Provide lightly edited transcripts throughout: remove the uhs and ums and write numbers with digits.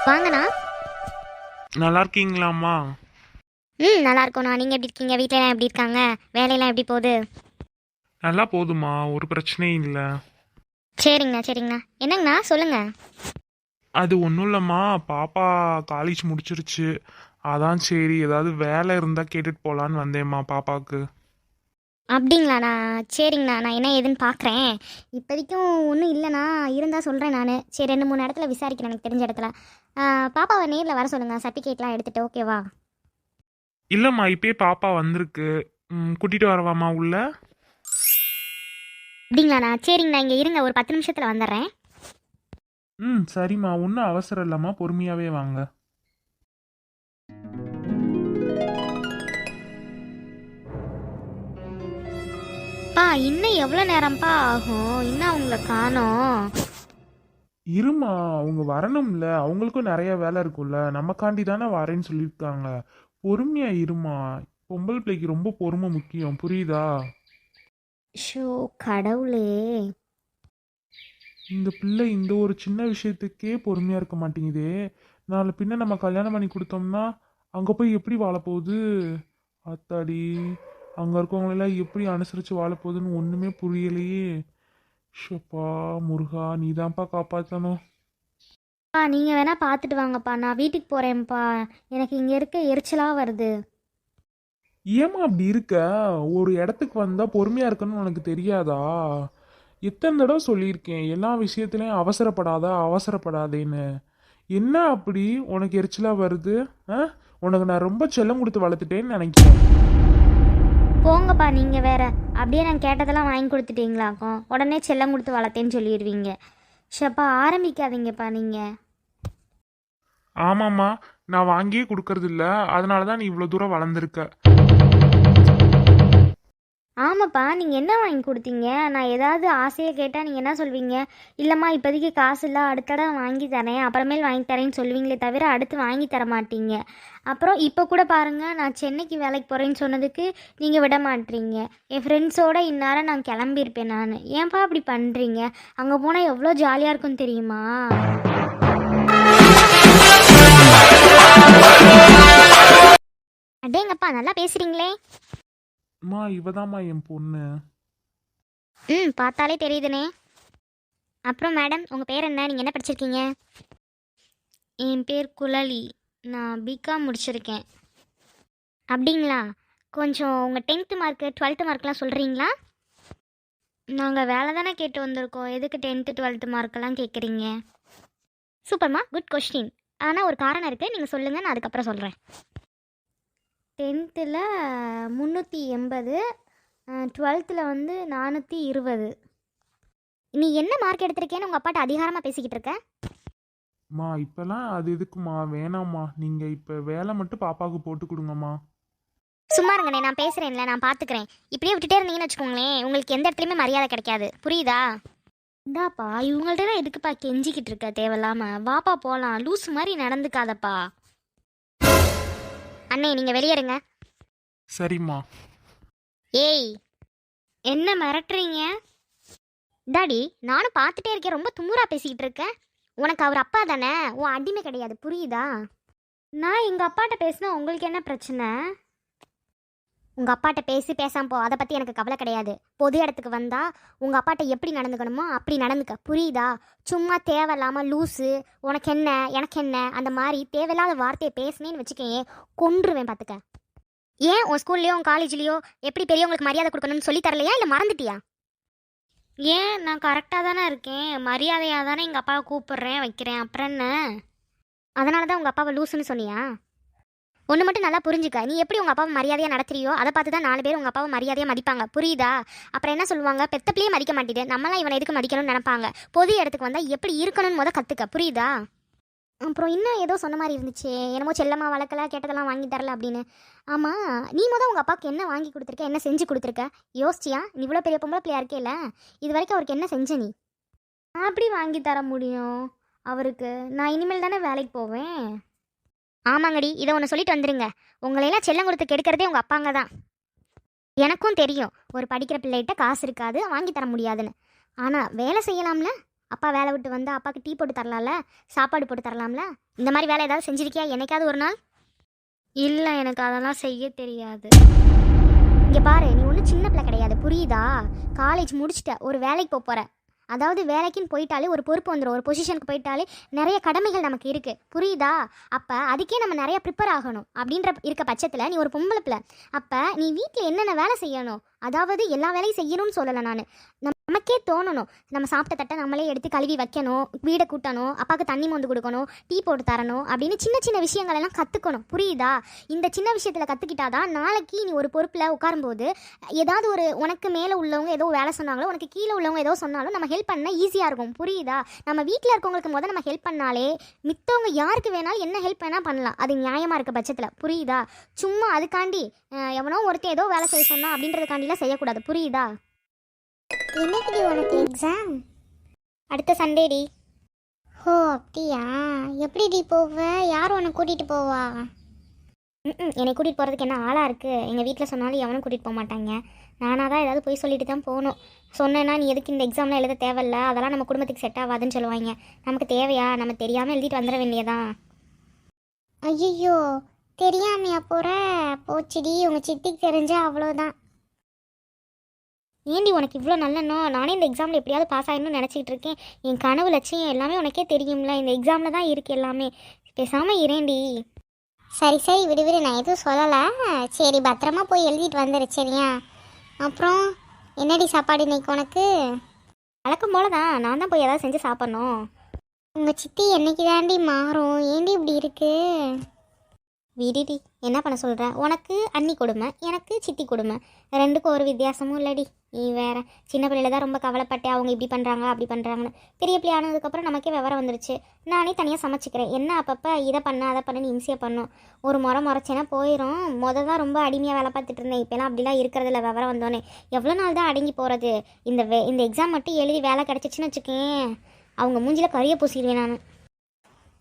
வாங்கண்ணா. நல்லா இருக்கீங்களாம்மா? நல்லா இருக்கோண்ணா. நீங்கள் எப்படி இருக்கீங்க? வீட்டிலலாம் எப்படி இருக்காங்க? வேலையெல்லாம் எப்படி போகுது? நல்லா போதுமா, ஒரு பிரச்சனையும் இல்லை. சரிங்கண்ணா சரிங்கண்ணா. என்னங்கண்ணா சொல்லுங்கள். அது ஒன்றும் இல்லைம்மா, பாப்பா காலேஜ் முடிச்சிருச்சு. அதான் சரி ஏதாவது வேலை இருந்தால் கேட்டுட்டு போகலான்னு வந்தேம்மா பாப்பாவுக்கு. அப்படிங்களாண்ணா? சரிங்கண்ணா, நான் என்ன ஏதுன்னு பார்க்குறேன். இப்போதைக்கும் ஒன்றும் இல்லைண்ணா, இருந்தால் சொல்கிறேன் நான். சரி, 2 3 இடத்துல விசாரிக்கிறேன் எனக்கு தெரிஞ்ச இடத்துல. பாப்பாவை நேரில் வர சொல்லுங்கள், சர்டிஃபிகேட்லாம் எடுத்துகிட்டு. ஓகேவா? இல்லைம்மா, இப்பயே பாப்பா வந்திருக்கு. கூட்டிகிட்டு வரவாம்மா உள்ள? அப்படிங்களாண்ணா? சரிங்கண்ணா, இங்கே இருங்க, ஒரு 10 நிமிஷத்தில் வந்துடுறேன். சரிம்மா, ஒன்றும் அவசரம் இல்லைம்மா, பொறுமையாகவே வாங்க. இன்னும் எவ்வளோ நேரம்ப்பா ஆகும்? இன்னும் அவங்கள காணோம். இருமா, அவங்க வரணும்ல, அவங்களுக்கும் நிறைய வேலை இருக்கும்ல, நமக்காண்டி தானே வரேன்னு சொல்லியிருக்காங்க. பொறுமையா இருமா. பொம்பளை பிள்ளைக்கு ரொம்ப பொறுமை முக்கியம், புரியுதா? ஷோ கடவுளே! இந்த பிள்ளை இந்த ஒரு சின்ன விஷயத்துக்கே பொறுமையா இருக்க மாட்டேங்குதே. நாளை பின்ன நம்ம கல்யாணம் பண்ணி கொடுத்தோம்னா அங்க போய் எப்படி வாழப்போகுது? ஆத்தாடி, அங்க இருக்கவங்களெல்லாம் எப்படி அனுசரிச்சு வாழப்போகுதுன்னு ஒண்ணுமே புரியலையே. ஷப்பா, முருகா, நீதான்ப்பா காப்பாத்தணும். நீங்கள் வேணால் பார்த்துட்டு வாங்கப்பா, நான் வீட்டுக்கு போகிறேன்ப்பா. எனக்கு இங்கே இருக்க எரிச்சலாக வருது. ஏம்மா அப்படி இருக்க? ஒரு இடத்துக்கு வந்தா பொறுமையா இருக்கணும்னு உனக்கு தெரியாதா? எத்தனை தடவை சொல்லியிருக்கேன் எல்லா விஷயத்துலயும் அவசரப்படாத அவசரப்படாதேன்னு. என்ன அப்படி உனக்கு எரிச்சலா வருது? ஆ? உனக்கு நான் ரொம்ப செல்லம் கொடுத்து வளர்த்துட்டேன்னு நினைக்கிறேன். போங்கப்பா, நீங்கள் வேற. அப்படியே நான் கேட்டதெல்லாம் வாங்கி கொடுத்துட்டீங்களாக்கும், உடனே செல்லம் கொடுத்து வளர்த்தேன்னு சொல்லிடுவீங்க. ஷப்பா, ஆரம்பிக்காதீங்கப்பா நீங்கள். ஆமாம்மா, நான் வாங்கியே கொடுக்கறது இல்ல, அதனால தான் நீ இவ்வளோ தூரம் வளர்ந்துருக்க. ஆமாப்பா, நீங்கள் என்ன வாங்கி கொடுத்தீங்க? நான் ஏதாவது ஆசையாக கேட்டால் நீங்கள் என்ன சொல்வீங்க? இல்லைம்மா இப்போதைக்கு காசு இல்லை, அடுத்த தடவை வாங்கி தரேன், அப்புறமேல் வாங்கி தரேன்னு சொல்லுவீங்களே தவிர அடுத்து வாங்கி தர மாட்டீங்க. அப்புறம் இப்போ கூட பாருங்கள், நான் சென்னைக்கு வேலைக்கு போகிறேன்னு சொன்னதுக்கு நீங்கள் விட மாட்டீங்க. என் ஃப்ரெண்ட்ஸோடு இந்நேரம் நான் கிளம்பியிருப்பேன் நான். ஏன்ப்பா அப்படி பண்ணுறீங்க? அங்கே போனால் எவ்வளோ ஜாலியாக இருக்கும் தெரியுமா? அடேங்கப்பா, நல்லா பேசுகிறீங்களே. அம்மா, இவதாம்மா என் பொண்ணு. பார்த்தாலே தெரியுதுனே. அப்புறம் மேடம், உங்கள் பேர் என்ன? நீங்கள் என்ன படிச்சிருக்கீங்க? என் பேர் குழலி. நான் பிகாம் முடிச்சிருக்கேன். அப்படிங்களா? கொஞ்சம் உங்கள் 10th மார்க்கு 12th மார்க்லாம் சொல்கிறீங்களா? நாங்கள் வேலை தானே கேட்டு வந்திருக்கோம், எதுக்கு 10th 12th மார்க்கெல்லாம் கேட்குறீங்க? சூப்பர்மா, குட் கொஸ்டின். ஆனால் ஒரு காரணம் இருக்குது, நீங்கள் சொல்லுங்கள், நான் அதுக்கப்புறம் சொல்கிறேன். 10th 380, 12th 420. நீ என்ன மார்க் எடுத்திருக்கேன்னு உங்கள் அப்பாட்ட அதிகாரமாக பேசிக்கிட்டு இருக்க? மா, இப்பெல்லாம் அது எதுக்குமா, வேணாம்மா. நீங்க இப்ப வேலை மட்டும் பாப்பாவுக்கு போட்டு கொடுங்கம்மா. சும்மா இருங்கண்ணே, நான் பேசுகிறேன்ல, நான் பார்த்துக்கிறேன். இப்படியே விட்டுட்டே இருந்தீங்கன்னு வச்சுக்கோங்களேன், உங்களுக்கு எந்த இடத்துலையுமே மரியாதை கிடைக்காது, புரியுதா? இந்தாப்பா, இவங்கள்ட்ட தான் எதுக்குப்பா கெஞ்சிக்கிட்டு இருக்க தேவையில்லாம? வாப்பா போகலாம், லூஸ் மாதிரி நடந்துக்காதப்பா. அண்ணே, நீங்கள் வெளியேறுங்க. சரிம்மா. ஏய், என்ன மிரட்டுறீங்க? டாடி, நானும் பார்த்துட்டே இருக்கேன், ரொம்ப தும்முறா பேசிக்கிட்டு இருக்கேன். உனக்கு அவர் அப்பா தானே, உன் அடிமை கிடையாது, புரியுதா? நான் எங்கள் அப்பாட்ட பேசினா உங்களுக்கு என்ன பிரச்சனை? உங்கள் அப்பாட்ட பேசாமல் போ, அதை பற்றி எனக்கு கவலை கிடையாது. பொது இடத்துக்கு வந்தால் உங்கள் அப்பாட்ட எப்படி நடந்துக்கணுமோ அப்படி நடந்துக்க, புரியுதா? சும்மா தேவையில்லாமல் லூஸு, உனக்கு என்ன எனக்கு என்ன அந்த மாதிரி தேவையில்லாத வார்த்தையை பேசுனேன்னு வச்சுக்கேன், கொன்றுவேன் பார்த்துக்க. ஏன் உன் ஸ்கூல்லையோ உன் காலேஜ்லேயோ எப்படி பெரியவங்களுக்கு மரியாதை கொடுக்கணும்னு சொல்லி தரலையா, இல்லை மறந்துட்டியா? ஏன், நான் கரெக்டாக தானே இருக்கேன், மரியாதையாக தானே எங்கள் அப்பாவை கூப்பிட்றேன் வைக்கிறேன், அப்புறம் என்ன? அதனால தான் உங்கள் அப்பாவை லூஸுன்னு சொன்னியா? ஒன்று மட்டும் நல்லா புரிஞ்சுக்க, நீ எப்படி உங்கள் அப்பாவை மரியாதையாக நடத்துறியோ அதை பார்த்து தான் 4 பேர் உங்கள் அப்பாவை மரியாதையாக மதிப்பாங்க, புரியுதா? அப்புறம் என்ன சொல்லுவாங்க, பெத்தப்பிலேயே மதிக்க மாட்டேது, நம்மளாம் இவனை எதுக்கு மதிக்கணும்னு நினைப்பாங்க. பொது இடத்துக்கு வந்தால் எப்படி இருக்கணும்னு கற்றுக்க, புரியுதா? அப்புறம் இன்னும் ஏதோ சொன்ன மாதிரி இருந்துச்சு, என்னமோ செல்லம்மா வளர்க்கல, கேட்டதெல்லாம் வாங்கி தரல அப்படின்னு. ஆமாம், நீ உங்கள் அப்பாவுக்கு என்ன வாங்கி கொடுத்துருக்க, என்ன செஞ்சு கொடுத்துருக்க? யோசிச்சியா? நீ இவ்வளோ பெரிய பொம்பளை பிள்ளையா இருக்கேல்ல, இது வரைக்கும் அவருக்கு என்ன செஞ்ச நீ? அப்படி வாங்கி தர முடியும் அவருக்கு? நான் இனிமேல் தானே வேலைக்கு போவேன். ஆமாங்கடி, இதை ஒன்று சொல்லிட்டு வந்துடுங்க, உங்களையெல்லாம் செல்லம் கொடுத்து கெடுக்கிறதே உங்கள் அப்பாங்க தான். எனக்கும் தெரியும், ஒரு படிக்கிற பிள்ளைகிட்ட காசு இருக்காது, வாங்கி தர முடியாதுன்னு. ஆனால் வேலை செய்யலாம்ல, அப்பா வேலை விட்டு வந்து அப்பாவுக்கு டீ போட்டு தரலாம்ல, சாப்பாடு போட்டு தரலாம்ல. இந்த மாதிரி வேலை ஏதாவது செஞ்சிருக்கியா என்னைக்காவது ஒரு நாள்? இல்லை, எனக்கு அதெல்லாம் செய்ய தெரியாது. இங்கே பாரு, நீ ஒன்றும் சின்ன பிள்ளை கிடையாது புரியுதா? காலேஜ் முடிச்சுட்ட, ஒரு வேலைக்கு போக போகிற. அதாவது வேலைக்குன்னு போயிட்டாலே ஒரு பொறுப்பு வந்துடும், ஒரு பொசிஷனுக்கு போயிட்டாலே நிறைய கடமைகள் நமக்கு இருக்குது புரியுதா? அப்போ அதுக்கே நம்ம நிறைய ப்ரிப்பேர் ஆகணும். அப்படின்ற இருக்க பட்சத்தில் நீ ஒரு பொம்பளை பிள்ளை. அப்போ நீ வீட்டில் என்னென்ன வேலை செய்யணும், அதாவது எல்லா வேலையும் செய்யணும்னு சொல்லலை நான். நமக்கே தோணணும், நம்ம சாப்பிட்ட தட்டை நம்மளே எடுத்து கழுவி வைக்கணும், வீடை கூட்டணும், அப்பாவுக்கு தண்ணி மொந்து கொடுக்கணும், டீ போட்டு தரணும் அப்படின்னு சின்ன சின்ன விஷயங்கள் எல்லாம் கற்றுக்கணும் புரியுதா? இந்த சின்ன விஷயத்தில் கற்றுக்கிட்டாதான் நாளைக்கு நீ ஒரு பொறுப்பில் உட்காரும்போது ஏதாவது ஒரு உனக்கு மேலே உள்ளவங்க ஏதோ வேலை சொன்னாங்களோ, உனக்கு கீழே உள்ளவங்க ஏதோ சொன்னாலும் நம்ம ஹெல்ப் பண்ண ஈஸியாக இருக்கும் புரியுதா? நம்ம வீட்டில் இருக்கவங்களுக்கு முதல் நம்ம ஹெல்ப் பண்ணாலே மித்தவங்க யாருக்கு வேணாலும் என்ன ஹெல்ப் வேணால் பண்ணலாம், அது நியாயமாக இருக்க பட்சத்தில் புரியுதா? சும்மா அதுக்காண்டி எவனோ ஒருத்தர் ஏதோ வேலை செய்ய சொன்னா அப்படின்றதுக்காண்டிலாம் செய்யக்கூடாது புரியுதா? என்னைக்குடி உனக்கு எக்ஸாம்? அடுத்த சண்டேடி. ஓ அப்படியா? எப்படிடி போவ? யார் உன்னை கூட்டிகிட்டு போவா? என்னை கூட்டிகிட்டு போகிறதுக்கு என்ன ஆளாக இருக்குது? எங்கள் வீட்டில் சொன்னாலும் எவனும் கூட்டிகிட்டு போக மாட்டாங்க. நானாக தான் ஏதாவது போய் சொல்லிட்டு தான் போகணும். சொன்னேன்னா நீ எதுக்கு இந்த எக்ஸாம்லாம் எழுத தேவையில்ல, அதெல்லாம் நம்ம குடும்பத்துக்கு செட் ஆகாதுன்னு சொல்லுவாங்க. நமக்கு தேவையா? நம்ம தெரியாமல் எழுதிட்டு வந்துட வேண்டியதான். ஐயோ, தெரியாமையா போகிற? போச்சுடி, உங்கள் சித்திக்கு தெரிஞ்சா அவ்வளோதான். ஏண்டி உனக்கு இவ்வளோ நல்லனோ? நானே இந்த எக்ஸாமில் எப்படியாவது பாஸ் ஆகிடணும்னு நினச்சிக்கிட்டு இருக்கேன். என் கனவு லட்சியம் எல்லாமே உனக்கே தெரியும்ல, இந்த எக்ஸாமில் தான் இருக்குது எல்லாமே. பேசாமல் இரேண்டி. சரி சரி விடு விடு, நான் எதுவும் சொல்லலை. சரி பத்திரமா போய் எழுதிட்டு வந்துடு சரியா? அப்புறம் என்னடி சாப்பாடு இன்னைக்கு உனக்கு? வழக்கம் போல தான், நான் தான் போய் ஏதாவது செஞ்சு சாப்பிட்ணும். உங்கள் சித்தி என்னைக்கு தாண்டி மாறும்? ஏண்டி இப்படி இருக்கு? விடிடி, என்ன பண்ண சொல்கிறேன்? உனக்கு அண்ணி கொடுமை, எனக்கு சித்தி கொடுமை, ரெண்டுக்கும் ஒரு வித்தியாசமும் இல்லடி. நீ வேற சின்ன பிள்ளையில தான் ரொம்ப கவலைப்பட்டேன், அவங்க இப்படி பண்ணுறாங்க அப்படி பண்ணுறாங்கன்னு. பெரிய பிள்ளை ஆனதுக்கப்புறம் நமக்கே விவரம் வந்துருச்சு. நானே தனியாக சமைச்சிக்கிறேன். என்ன அப்பப்போ இதை பண்ண அதை பண்ணு இம்சையை பண்ணும். ஒரு முறைச்சேன்னா போயிடும். தான் ரொம்ப அடிமையாக வேலை பார்த்துட்டு இருந்தேன். இப்போலாம் அப்படிலாம் இருக்கிறதில்ல. விவரம் வந்தோடனே எவ்வளோ நாள் தான் அடங்கி போகிறது? இந்த எக்ஸாம் மட்டும் எழுதி வேலை கிடச்சிச்சின்னு வச்சுக்கேன், அவங்க மூஞ்சில் கறியை பூசிடுவேன் நான்.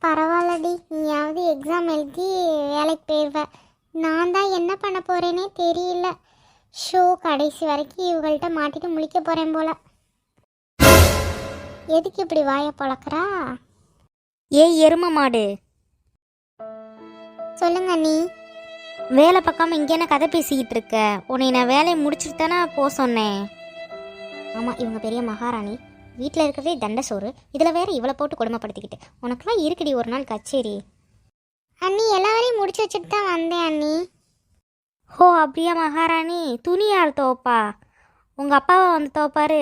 பரவாயில்லடி, நீயாவது எக்ஸாம் எழுதி வேலைக்கு போயிடுவ. நான் தான் என்ன பண்ண போகிறேனே தெரியல. ஷோ, கடைசி வரைக்கும் இவங்கள்ட்ட மாட்டிட்டு முழிக்க போகிறேன் போல. எதுக்கு இப்படி வாயை பழக்கிறா? ஏய் எரும மாடு, சொல்லுங்க நீ. வேலை பார்க்காம இங்கே என்ன கதை பேசிக்கிட்டு இருக்க? உன்னை நான் வேலையை முடிச்சுட்டு தானே போக சொன்னேன். ஆமாம், இவங்க பெரிய மகாராணி, வீட்டில் இருக்கிறதே தண்ட சோறு, இதில் வேற இவளை போட்டு கொடுமைப்படுத்திக்கிட்டு. உனக்குலாம் இருக்குடி ஒரு நாள் கச்சேரி. அண்ணி எல்லா வேலையும் முடிச்சு வச்சுட்டு தான் வந்தேன் அண்ணி. ஓ அப்படியா மகாராணி? துணி யார் துவப்பா? உங்கள் அப்பாவை வந்து துவப்பாரு.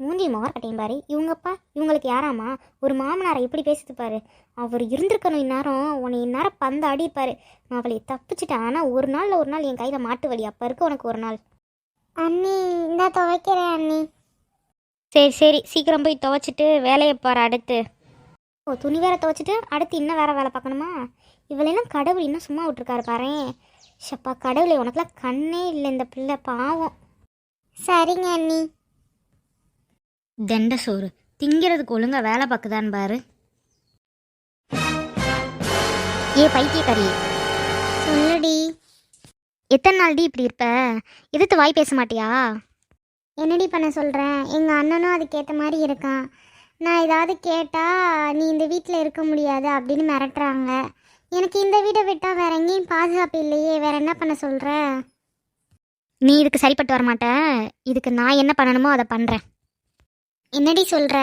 மூஞ்சி மோர் கட்டையும் பாரு. இவங்கப்பா இவங்களுக்கு யாராமா? ஒரு மாமனாரை எப்படி பேசுது பாரு. அவர் இருந்திருக்கணும் இந்நேரம், உன்னை இந்நேரம் பந்து அடிப்பார். நான் அவளை தப்பிச்சிட்டேன். ஆனால் ஒரு நாள் என் கையில் மாட்டு வலி. அப்போ இருக்கு உனக்கு ஒரு நாள். அண்ணி இந்த துவைக்கிறேன் அண்ணி. சரி சீக்கிரம் போய் துவைச்சிட்டு வேலையை பாரு அடுத்து. ஓ, துணி வேற துவைச்சிட்டு அடுத்து இன்னும் வேற வேலை பார்க்கணுமா? இவளெல்லாம் கடவுள் இன்னும் சும்மா விட்டுருக்காரு பாரு. ஷப்பா கடவுளே, உனக்குலாம் கண்ணே இல்லை இந்த பிள்ளை, பாவம். சரிங்க அண்ணி. தண்ட சோறு திங்கிறதுக்கு ஒழுங்கா வேலை பார்க்குதான்னு பாரு. ஏ பைத்தியக்காரி, சொல்லுடி. எத்தனை நாள்டி இப்படி இருப்ப? எதிர்த்து வாய் பேச மாட்டியா? என்னடி பண்ண சொல்கிறேன்? எங்கள் அண்ணனும் அதுக்கேற்ற மாதிரி இருக்கான். நான் ஏதாவது கேட்டால் நீ இந்த வீட்டில் இருக்க முடியாது அப்படின்னு மிரட்டுறாங்க. எனக்கு இந்த வீடை விட்டால் வேற எங்கேயும் பாதுகாப்பு இல்லையே, வேற என்ன பண்ண சொல்கிற? நீ இதுக்கு சரிப்பட்டு வரமாட்ட. இதுக்கு நான் என்ன பண்ணணுமோ அதை பண்ணுறேன். என்னடி சொல்கிற?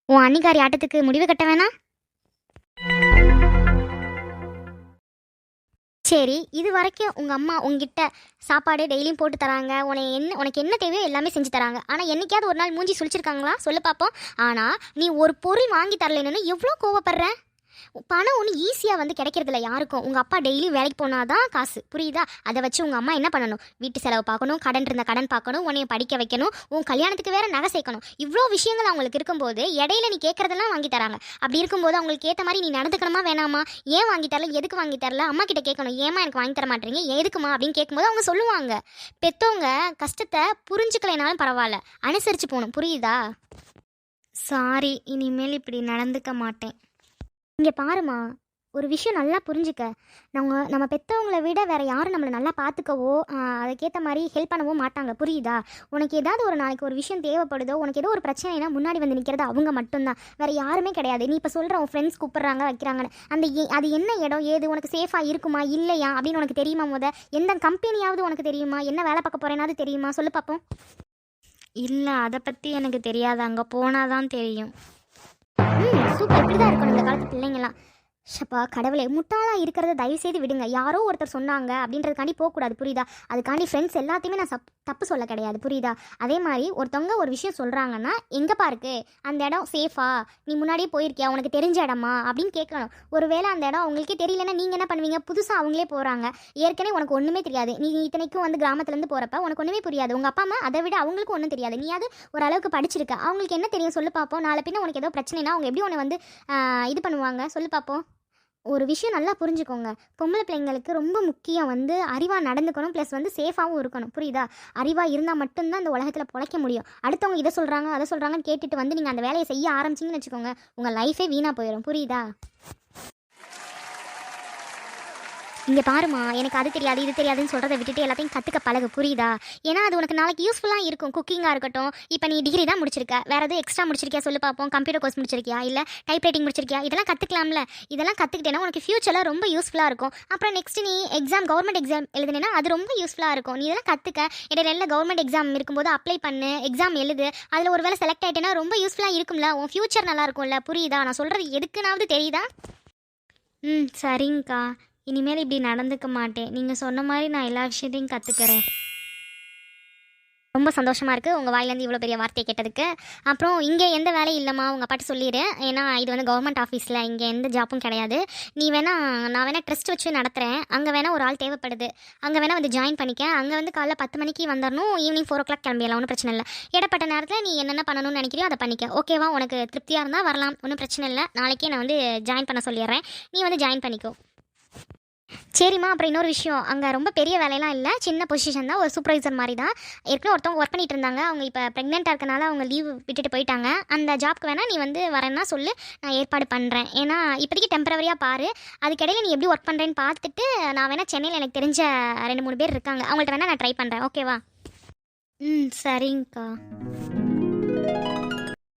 உன் அன்னிக்காரி ஆட்டத்துக்கு முடிவு கட்ட வேணாம். சரி, இது வரைக்கும் உங்கள் அம்மா உங்ககிட்ட சாப்பாடு டெய்லியும் போட்டு தராங்க, உனக்கு என்ன தேவையோ எல்லாமே செஞ்சு தராங்க. ஆனால் என்னைக்காவது ஒரு நாள் மூஞ்சி சுழிச்சிருக்காங்களா சொல்லு பார்ப்போம். ஆனால் நீ ஒரு பொருள் வாங்கி தரலைன்னு எவ்வளோ கோவப்படுற? பணம் ஒன்று ஈஸியாக வந்து கிடைக்கிறதில்ல யாருக்கும். உங்கள் அப்பா டெய்லி வேலைக்கு போனால் தான் காசு புரியுதா? அதை வச்சு உங்கள் அம்மா என்ன பண்ணணும்? வீட்டு செலவு பார்க்கணும், கடன் இருந்த கடன் பார்க்கணும், உன்னைய படிக்க வைக்கணும், உன் கல்யாணத்துக்கு வேறு நகை சேர்க்கணும். இவ்வளோ விஷயங்கள் அவங்களுக்கு இருக்கும்போது இடையில நீ கேட்குறதெல்லாம் வாங்கி தராங்க. அப்படி இருக்கும்போது அவங்களுக்கு ஏற்ற மாதிரி நீ நடந்துக்கணுமா வேணாமா? ஏன் வாங்கி தரல, எதுக்கு வாங்கி தரல? அம்மா கிட்ட கேட்கணும், ஏமா எனக்கு வாங்கி தர மாட்டேறீங்க, எதுக்குமா அப்படின்னு கேட்கும்போது அவங்க சொல்லுவாங்க. பெற்றவங்க கஷ்டத்தை புரிஞ்சுக்கலைனாலும் பரவாயில்ல, அனுசரித்து போகணும் புரியுதா? சாரி, இனிமேல் இப்படி நடந்துக்க மாட்டேன். இங்கே பாருமா, ஒரு விஷயம் நல்லா புரிஞ்சுக்க. நம்ம பெற்றவங்கள விட வேறு யாரும் நம்மளை நல்லா பார்த்துக்கவோ அதுக்கேற்ற மாதிரி ஹெல்ப் பண்ணவோ மாட்டாங்க, புரியுதா? உனக்கு ஏதாவது ஒரு நாளைக்கு ஒரு விஷயம் தேவைப்படுதோ, உனக்கு ஏதோ ஒரு பிரச்சனைனா முன்னாடி வந்து நிற்கிறது அவங்க மட்டும்தான், வேறு யாருமே கிடையாது. நீ இப்போ சொல்கிற உன் ஃப்ரெண்ட்ஸ் கூப்பிட்றாங்க வைக்கிறாங்கன்னு, அது என்ன இடம் ஏது, உனக்கு சேஃபாக இருக்குமா இல்லையா அப்படின்னு உனக்கு தெரியுமா? எந்த கம்பெனியாவது உனக்கு தெரியுமா? என்ன வேலை பார்க்க போகிறேனாவது தெரியுமா? சொல்லு பார்ப்போம். இல்லை, அதை பற்றி எனக்கு தெரியாது, அங்கே போனால் தான் தெரியும். சூப்பர், இப்படி தான் இருக்கணும் இந்த காலத்து பிள்ளைங்களாம். ஷப்பா கடவுளே, முட்டாளாக இருக்கிறத தயவுசெய்து விடுங்க. யாரோ ஒருத்தர் சொன்னாங்க அப்படின்றதுக்காண்டி போகக்கூடாது, புரியுதா? அதுக்காண்டி ஃப்ரெண்ட்ஸ் எல்லாத்தையுமே நான் தப்பு சொல்ல கிடையாது, புரியுதா? அதே மாதிரி ஒருத்தவங்க ஒரு விஷயம் சொல்கிறாங்கன்னா, எங்கேப்பா இருக்கு அந்த இடம், சேஃபா, நீ முன்னாடியே போயிருக்கியா, உனக்கு தெரிஞ்ச இடமா அப்படின்னு கேட்கணும். ஒருவேளை அந்த இடம் உங்களுக்கே தெரியலன்னா நீங்கள் என்ன பண்ணுவீங்க? புதுசாக அவங்களே போகிறாங்க, ஏற்கனவே உனக்கு ஒன்றுமே தெரியாது, நீ இத்தனைக்கும் வந்து கிராமத்துலேருந்து போகிறப்ப உனக்கு ஒன்றுமே புரியாது, உங்கள் அப்பா அம்மா அதை விட அவங்களுக்கும் ஒன்றும் தெரியாது, நீ அது ஓரளவுக்கு படிச்சிருக்க, அவங்களுக்கு என்ன தெரியும் சொல்லு பார்ப்போம்? நாளை பின்ன உனக்கு ஏதோ பிரச்சனைனா அவங்க எப்படி உன்னை வந்து இது பண்ணுவாங்க சொல்லு பார்ப்போம்? ஒரு விஷயம் நல்லா புரிஞ்சுக்கோங்க, பொம்பளை பிள்ளைங்களுக்கு ரொம்ப முக்கியம் வந்து அறிவாக நடந்துக்கணும், ப்ளஸ் வந்து சேஃபாகவும் இருக்கணும், புரியுதா? அறிவாக இருந்தால் மட்டும்தான் இந்த உலகத்தில் பிழைக்க முடியும். அடுத்தவங்க இதை சொல்கிறாங்க அதை சொல்கிறாங்கன்னு கேட்டுட்டு வந்து நீங்கள் அந்த வேலையை செய்ய ஆரம்பிச்சிங்கன்னு வச்சுக்கோங்க, உங்கள் லைஃபே வீணாக போயிடும், புரியுதா? இங்கே பாருமா, எனக்கு அது தெரியாது இது தெரியாதுன்னு சொல்கிறத விட்டுட்டு எல்லாத்தையும் கற்றுக்க பழகு, புரியுதா? ஏன்னா அது உனக்கு நாளைக்கு யூஸ்ஃபுல்லாக இருக்கும். குக்கிங்காக இருக்கட்டும், இப்போ நீ டிகிரி தான் முடிச்சிருக்க, வேறு எதுவும் எக்ஸ்ட்ரா முடிச்சிருக்கியா சொல்லு பார்ப்போம்? கம்ப்யூட்டர் கோர்ஸ் முடிச்சிருக்கியா, இல்லை டைப் ரைட்டிங் முடிச்சிருக்கியா? இதெல்லாம் கற்றுக்கலாம்ல. இதெல்லாம் கற்றுக்கிட்டேன்னா உனக்கு ஃபியூச்சரில் ரொம்ப யூஸ்ஃபுல்லாக இருக்கும். அப்புறம் நெக்ஸ்ட் நீ கவர்மெண்ட் எக்ஸாம் எழுதுனேன்னா அது ரொம்ப யூஸ்ஃபுல்லாக இருக்கும். நீ இதெல்லாம் கற்றுக்க. இடையில கவர்மெண்ட் எக்ஸாம் இருக்கும்போது அப்ளை பண்ணு, எக்ஸாம் எழுது, அதில் ஒரு வேளை செலக்ட் ஆகிட்டேன்னா ரொம்ப யூஸ்ஃபுல்லாக இருக்கும்ல, உன் ஃபியூச்சர் நல்லா இருக்கும்ல, புரியுதா? நான் சொல்கிறது எதுக்குனாவது தெரியுதா? சரிங்கக்கா, இனிமேல் இப்படி நடந்துக்க மாட்டேன். நீங்கள் சொன்ன மாதிரி நான் எல்லா விஷயத்தையும் கற்றுக்கிறேன். ரொம்ப சந்தோஷமாக இருக்குது உங்கள் வாயிலேருந்து இவ்வளோ பெரிய வார்த்தையை கேட்டதுக்கு. அப்புறம் இங்கே எந்த வேலையும் இல்லைம்மா, உங்கள் அப்பாட்ட சொல்லிடு. ஏன்னா இது வந்து கவர்மெண்ட் ஆஃபீஸில் இங்கே எந்த ஜாப்பும் கிடையாது. நான் வேணால் ட்ரஸ்ட் வச்சு நடத்துகிறேன், அங்கே வேணால் ஒரு ஆள் தேவைப்படுது, அங்கே வேணால் வந்து ஜாயின் பண்ணிக்க. அங்கே வந்து காலைல 10 மணிக்கு வந்துடணும், ஈவினிங் 4 o'clock கிளம்பிடலாம், ஒன்றும் பிரச்சனை இல்லை. இடப்பட்ட நேரத்தில் நீ என்னென்ன பண்ணணும்னு நினைக்கிறியோ அதை பண்ணிக்க, ஓகேவா? உனக்கு திருப்தியாக இருந்தால் வரலாம், ஒன்றும் பிரச்சனை இல்லை. நாளைக்கே நான் வந்து ஜாயின் பண்ண சொல்லிடுறேன், நீ வந்து ஜாயின் பண்ணிக்கோ. சரிம்மா, அப்புறம் இன்னொரு விஷயம், அங்கே ரொம்ப பெரிய வேலையெல்லாம் இல்லை, சின்ன பொசிஷன் தான், ஒரு சூப்பர்வைசர் மாதிரி தான். ஏற்கனவே ஒருத்தவங்க ஒர்க் பண்ணிட்டு இருந்தாங்க, அவங்க இப்போ ப்ரெக்னெண்ட்டாக இருக்கனால அவங்க லீவ் விட்டுட்டு போயிட்டாங்க. அந்த ஜாப்க்கு வேணால் நீ வந்து வரேன்னா சொல்லு, நான் ஏற்பாடு பண்ணுறேன். ஏன்னா இப்போதைக்கு டெம்பரவரியாக பாரு, அதுக்கிடையில் நீ எப்படி ஒர்க் பண்ணுறேன்னு பார்த்துட்டு நான் வேணால் சென்னையில் எனக்கு தெரிஞ்ச 2-3 பேர் இருக்காங்க, அவங்கள்ட்ட வேணால் நான் ட்ரை பண்ணுறேன், ஓகேவா? சரிங்கக்கா.